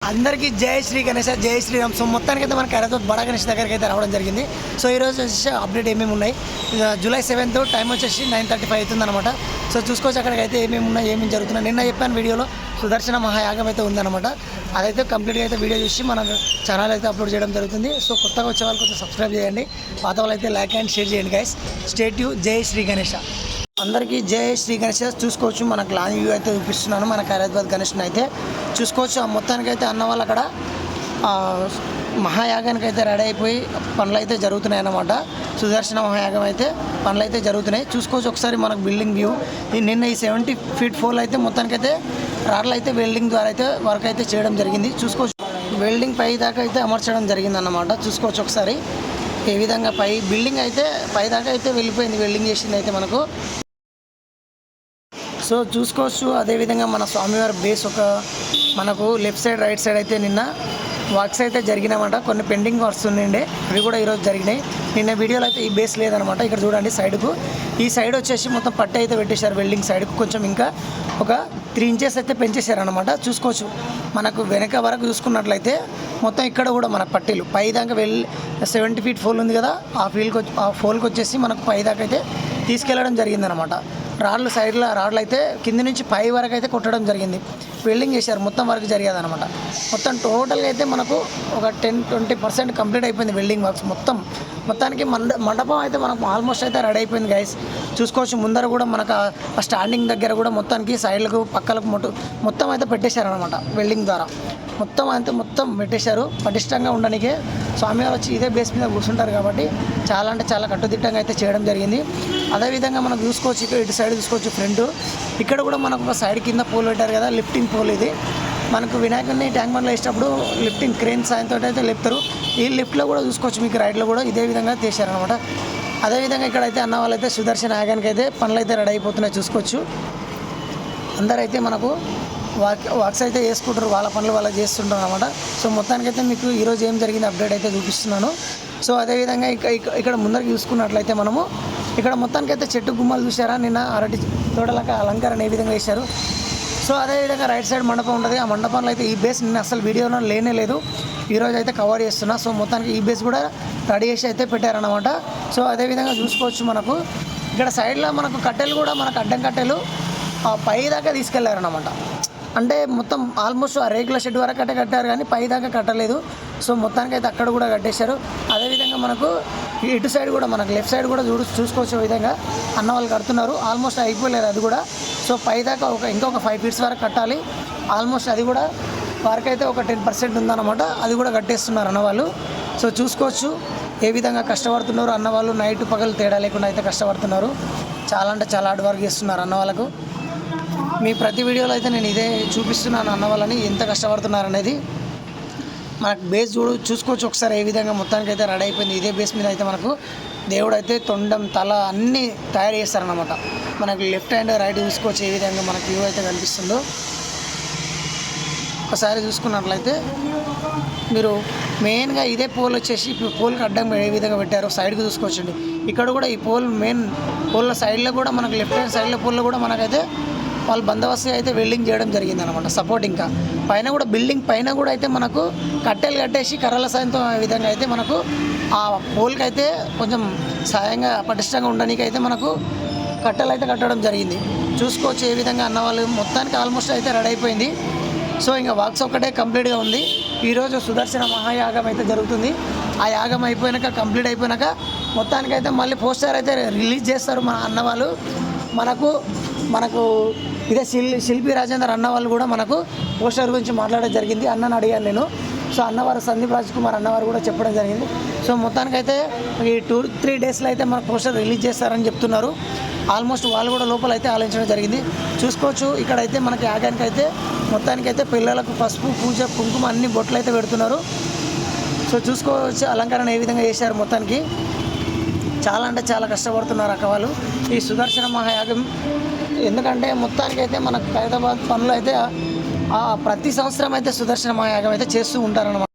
అందరికీ జై శ్రీ గణేష్, జై శ్రీరామ్. సో మొత్తానికి అయితే మన ఖైరతాబాద్ బడా గణేష్ దగ్గరికి అయితే రావడం జరిగింది. సో ఈరోజు వచ్చేసి అప్డేట్ ఏమేమి ఉన్నాయి, జూలై 7th టైం వచ్చేసి 9:35 అవుతుంది అనమాట. సో చూసుకోవచ్చు అక్కడికైతే ఏమేమి ఉన్నాయి, ఏమేమి జరుగుతున్నాయి. నిన్న చెప్పాను వీడియోలో సుదర్శన మహాయాగం అయితే ఉందన్నమాట. అదైతే కంప్లీట్గా అయితే వీడియో చూసి మన ఛానల్ అయితే అప్లోడ్ చేయడం జరుగుతుంది. సో కొత్తగా వచ్చే వాళ్ళు కొంచెం సబ్స్క్రైబ్ చేయండి, పాత వాళ్ళు అయితే లైక్ అండ్ షేర్ చేయండి గైస్. స్టేట్ యూ జై శ్రీ గణేష. అందరికీ జై శ్రీ గణేష్. చూసుకోవచ్చు మనకు లాంగ్ వ్యూ అయితే చూపిస్తున్నాను. మన ఖైరతాబాద్ గణేష్ని అయితే చూసుకోవచ్చు. ఆ మొత్తానికైతే అన్న వాళ్ళు అక్కడ మహాయాగానికి అయితే రెడీ అయిపోయి పనులు అయితే జరుగుతున్నాయి అన్నమాట. సుదర్శన మహాయాగం అయితే పనులు అయితే జరుగుతున్నాయి. చూసుకోవచ్చు ఒకసారి మనకు బిల్డింగ్ వ్యూ. నిన్న ఈ 70 feet పోల్ అయితే మొత్తానికైతే రాడ్లు అయితే వెల్డింగ్ ద్వారా అయితే వర్క్ అయితే చేయడం జరిగింది. చూసుకోవచ్చు వెల్డింగ్ పై దాకా అయితే అమర్చడం జరిగింది అన్నమాట. చూసుకోవచ్చు ఒకసారి ఏ విధంగా బిల్డింగ్ అయితే పై దాకా అయితే వెళ్ళిపోయింది, వెల్డింగ్ చేసింది అయితే మనకు. సో చూసుకోవచ్చు అదేవిధంగా మన స్వామివారి బేస్ మనకు లెఫ్ట్ సైడ్ రైట్ సైడ్ అయితే నిన్న వర్క్స్ అయితే జరిగినాయన్నమాట. కొన్ని పెండింగ్ వర్క్స్ ఉండే అవి కూడా ఈరోజు జరిగినాయి. నిన్న వీడియోలో అయితే ఈ బేస్ లేదనమాట. ఇక్కడ చూడండి సైడ్కు, ఈ సైడ్ వచ్చేసి మొత్తం పట్టు అయితే పెట్టేశారు. వెల్డింగ్ సైడ్కు కొంచెం ఇంకా ఒక 3 inches అయితే పెంచేశారనమాట. చూసుకోవచ్చు మనకు వెనక వరకు చూసుకున్నట్లయితే మొత్తం ఇక్కడ కూడా మన పట్టీలు పై దాకా 70 feet ఫోల్ ఉంది కదా, ఆ ఫోల్కి వచ్చేసి మనకు పై దాకా అయితే తీసుకెళ్లడం జరిగిందనమాట. రాడ్లు సైడ్లో రాడ్లు అయితే కింద నుంచి పై వరకు అయితే కొట్టడం జరిగింది, వెల్డింగ్ చేశారు. మొత్తం వరకు జరిగేదనమాట. మొత్తం టోటల్గా అయితే మనకు ఒక 10-20% కంప్లీట్ అయిపోయింది వెల్డింగ్ వర్క్స్ మొత్తానికి మండపం అయితే మనకు ఆల్మోస్ట్ అయితే రెడీ అయిపోయింది గైస్. చూసుకోవచ్చు ముందర కూడా మనకు ఆ స్టాండింగ్ దగ్గర కూడా మొత్తానికి సైడ్లకు పక్కలకు మొత్తం అయితే పెట్టేశారనమాట. వెల్డింగ్ ద్వారా మొత్తం పెట్టేశారు. పటిష్టంగా ఉండడానికి స్వామివారు వచ్చి ఇదే బేస్ మీద కూర్చుంటారు కాబట్టి చాలా అంటే చాలా కట్టుదిట్టంగా అయితే చేయడం జరిగింది. అదేవిధంగా మనం చూసుకోవచ్చు ఇటు సైడ్ చూసుకోవచ్చు ఫ్రంట్ ఇక్కడ కూడా మనకు ఒక సైడ్ కింద పోల్ పెట్టారు కదా, లిఫ్టింగ్ పోల్. ఇది మనకు వినాయకుడిని ట్యాంక్ బండ్లో వేసేటప్పుడు లిఫ్టింగ్ క్రేన్ సాయంతో అయితే లేపుతారు. ఈ లిఫ్ట్లో కూడా చూసుకోవచ్చు మీకు రైట్లో కూడా ఇదే విధంగా తీశారనమాట. అదేవిధంగా ఇక్కడైతే అన్న వాళ్ళైతే సుదర్శన యాగానికి అయితే పనులు అయితే రెడీ అయిపోతున్నాయి. చూసుకోవచ్చు అందరైతే మనకు వర్క్స్ అయితే చేసుకుంటారు, వాళ్ళ పనులు వాళ్ళు చేస్తుంటారు అనమాట. సో మొత్తానికైతే మీకు ఈరోజు ఏం జరిగింది అప్డేట్ అయితే చూపిస్తున్నాను. సో అదేవిధంగా ఇక్కడ ముందరికి చూసుకున్నట్లయితే మనము ఇక్కడ మొత్తానికైతే చెట్టు గుమ్మలు చూసారా, నిన్న అరటి తోటలకు అలంకరణ ఏ విధంగా వేశారు. సో అదేవిధంగా రైట్ సైడ్ మండపం ఉంటుంది. ఆ మండపంలో అయితే ఈ బేస్ నిన్న అసలు వీడియోలో లేదు, ఈరోజు అయితే కవర్ చేస్తున్నా. సో మొత్తానికి ఈ బేస్ కూడా రెడీ చేసి అయితే పెట్టారనమాట. సో అదేవిధంగా చూసుకోవచ్చు మనకు ఇక్కడ సైడ్లో మనకు కట్టెలు కూడా మనకు అడ్డం కట్టెలు పై దాకా తీసుకెళ్లారనమాట. అంటే మొత్తం ఆల్మోస్ట్ ఆ రేకుల షెడ్ వరకు కట్టారు కానీ పై దాకా కట్టలేదు. సో మొత్తానికి అయితే అక్కడ కూడా కట్టేశారు. అదేవిధంగా మనకు ఇటు సైడ్ కూడా మనకు లెఫ్ట్ సైడ్ కూడా చూసుకోవచ్చు విధంగా అన్న వాళ్ళు కడుతున్నారు. ఆల్మోస్ట్ అయిపోలేదు అది కూడా. సో పై దాకా ఇంకొక 5 feet వరకు కట్టాలి. ఆల్మోస్ట్ అది కూడా వరకు అయితే ఒక 10% ఉందన్నమాట. అది కూడా కట్టేస్తున్నారు అన్నవాళ్ళు. సో చూసుకోవచ్చు ఏ విధంగా కష్టపడుతున్నారు అన్నవాళ్ళు. నైట్ పగలు తేడా లేకుండా అయితే కష్టపడుతున్నారు. చాలా అంటే చాలా హార్డ్ వర్క్ చేస్తున్నారు అన్న వాళ్ళకు. మీ ప్రతి వీడియోలో అయితే నేను ఇదే చూపిస్తున్నాను అన్న వాళ్ళని ఎంత కష్టపడుతున్నారు అనేది. మనకు బేస్ చూసుకోవచ్చు ఒకసారి ఏ విధంగా మొత్తానికి అయితే రెడీ అయిపోయింది. ఇదే బేస్ మీద అయితే మనకు దేవుడు అయితే తొండం తల అన్నీ తయారు చేస్తారన్నమాట. మనకు లెఫ్ట్ హ్యాండ్ రైట్ చూసుకోవచ్చు ఏ విధంగా మనకు వ్యూ అయితే కనిపిస్తుందో. ఒకసారి చూసుకున్నట్లయితే మీరు మెయిన్గా ఇదే పోల్ వచ్చేసి పోల్కి అడ్డం ఏ విధంగా పెట్టారో సైడ్కి చూసుకోవచ్చండి. ఇక్కడ కూడా ఈ మెయిన్ పోల్ల సైడ్లో కూడా మనకు లెఫ్ట్ హ్యాండ్ సైడ్లో పోల్లో కూడా మనకైతే వాళ్ళు బందోబస్తు అయితే వెల్డింగ్ చేయడం జరిగింది అనమాట. సపోర్ట్ ఇంకా పైన కూడా బిల్డింగ్ పైన కూడా అయితే మనకు కట్టెలు కట్టేసి కర్రల సాయంతో ఆ విధంగా అయితే మనకు ఆ పోల్కి అయితే కొంచెం సాయంగా పటిష్టంగా ఉండడానికి అయితే మనకు కట్టెలు అయితే కట్టడం జరిగింది. చూసుకోవచ్చు ఏ విధంగా అన్న వాళ్ళు మొత్తానికి ఆల్మోస్ట్ అయితే రెడీ అయిపోయింది. సో ఇంకా వర్క్స్ ఒక్కటే కంప్లీట్గా ఉంది. ఈరోజు సుదర్శన మహాయాగం అయితే జరుగుతుంది. ఆ యాగం అయిపోయాక కంప్లీట్ అయిపోయాక మొత్తానికైతే మళ్ళీ పోస్టర్ అయితే రిలీజ్ చేస్తారు మన అన్న వాళ్ళు. మనకు ఇదే శిల్పి రాజేందర్ అన్న వాళ్ళు కూడా మనకు పోస్టర్ గురించి మాట్లాడడం జరిగింది. అన్నని అడిగాను నేను. సో అన్నవారు సందీప్ రాజ్ కుమార్ అన్నవారు కూడా చెప్పడం జరిగింది. సో మొత్తానికైతే ఈ 2-3 daysలో అయితే మన పోస్టర్ రిలీజ్ చేస్తారని చెప్తున్నారు. ఆల్మోస్ట్ వాళ్ళు కూడా లోపల అయితే ఆలోచించడం జరిగింది. చూసుకోవచ్చు ఇక్కడైతే మనకి యాగానికి అయితే మొత్తానికైతే పిల్లలకు పసుపు పూజ కుంకుమ అన్ని బొట్లు అయితే పెడుతున్నారు. సో చూసుకోవచ్చు అలంకరణ ఏ విధంగా చేశారు. మొత్తానికి చాలా అంటే చాలా కష్టపడుతున్నారు అక్క వాళ్ళు ఈ సుదర్శన మహాయాగం. ఎందుకంటే మొత్తానికైతే మన ఖైరతాబాద్ పనులు అయితే ప్రతి సంవత్సరం అయితే సుదర్శన మహాయాగం అయితే చేస్తూ ఉంటారన్నమాట.